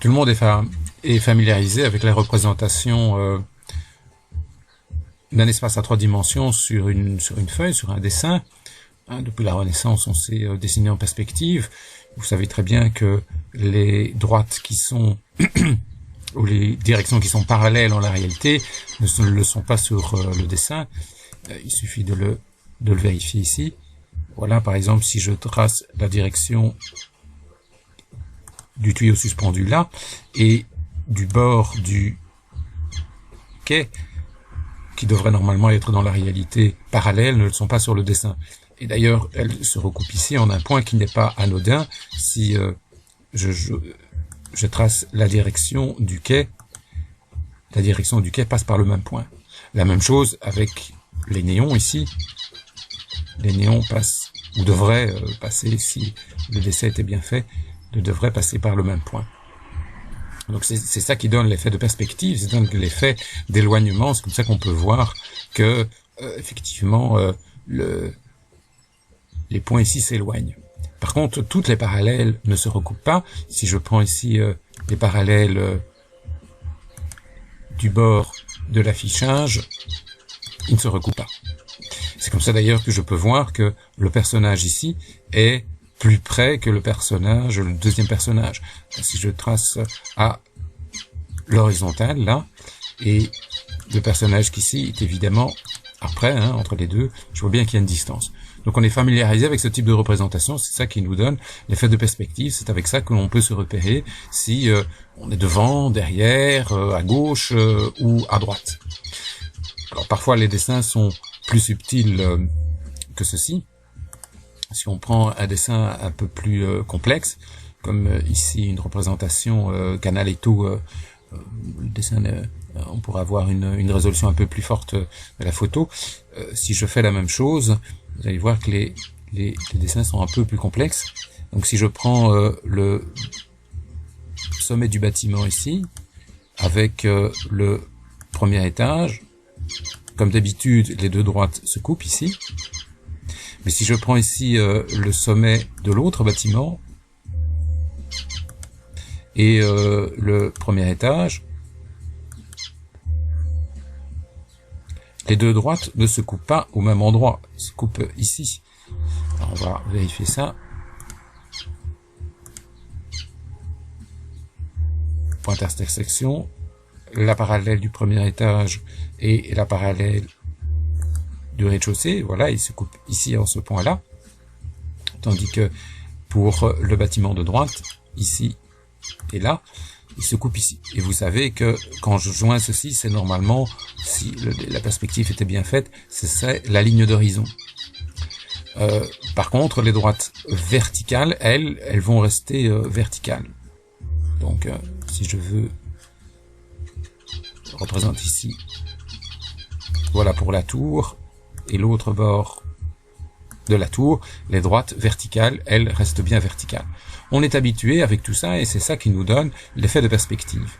Tout le monde est familiarisé avec la représentation d'un espace à 3 dimensions sur une feuille, sur un dessin. Depuis la Renaissance, on s'est dessiné en perspective. Vous savez très bien que les droites qui sont ou les directions qui sont parallèles en la réalité ne le sont pas sur le dessin. Il suffit de le vérifier ici. Voilà, par exemple, si je trace la direction du tuyau suspendu là et du bord du quai, qui devrait normalement être dans la réalité parallèle, ne le sont pas sur le dessin. Et d'ailleurs, elles se recoupent ici en un point qui n'est pas anodin. Si je trace la direction du quai passe par le même point. La même chose avec les néons ici. Les néons passent, ou devraient passer, si le dessin était bien fait, devraient passer par le même point. Donc c'est ça qui donne l'effet de perspective, c'est donc l'effet d'éloignement. C'est comme ça qu'on peut voir que effectivement les points ici s'éloignent. Par contre, toutes les parallèles ne se recoupent pas. Si je prends ici les parallèles du bord de l'affichage, ils ne se recoupent pas. C'est comme ça d'ailleurs que je peux voir que le personnage ici est plus près que le deuxième personnage. Si je trace à l'horizontale, là, et le personnage qui ici est évidemment après, entre les deux, je vois bien qu'il y a une distance. Donc on est familiarisé avec ce type de représentation, c'est ça qui nous donne l'effet de perspective, c'est avec ça que l'on peut se repérer si on est devant, derrière, à gauche ou à droite. Alors parfois les dessins sont plus subtils que ceci. Si on prend un dessin un peu plus complexe, comme ici une représentation Canaletto, le dessin, on pourrait avoir une résolution un peu plus forte de la photo. Si je fais la même chose, vous allez voir que les dessins sont un peu plus complexes. Donc si je prends le sommet du bâtiment ici, avec le premier étage, comme d'habitude, les deux droites se coupent ici. Mais si je prends ici le sommet de l'autre bâtiment et le premier étage, les deux droites ne se coupent pas au même endroit, se coupent ici. Alors on va vérifier ça. Point d'intersection, la parallèle du premier étage et la parallèle du rez-de-chaussée, voilà, il se coupe ici en ce point-là, tandis que pour le bâtiment de droite, ici et là, il se coupe ici. Et vous savez que quand je joins ceci, c'est normalement, si la perspective était bien faite, c'est la ligne d'horizon. Par contre, les droites verticales, elles vont rester verticales. Donc, si je veux représenter ici, voilà pour la tour, et l'autre bord de la tour, les droites verticales, elles restent bien verticales. On est habitué avec tout ça et c'est ça qui nous donne l'effet de perspective.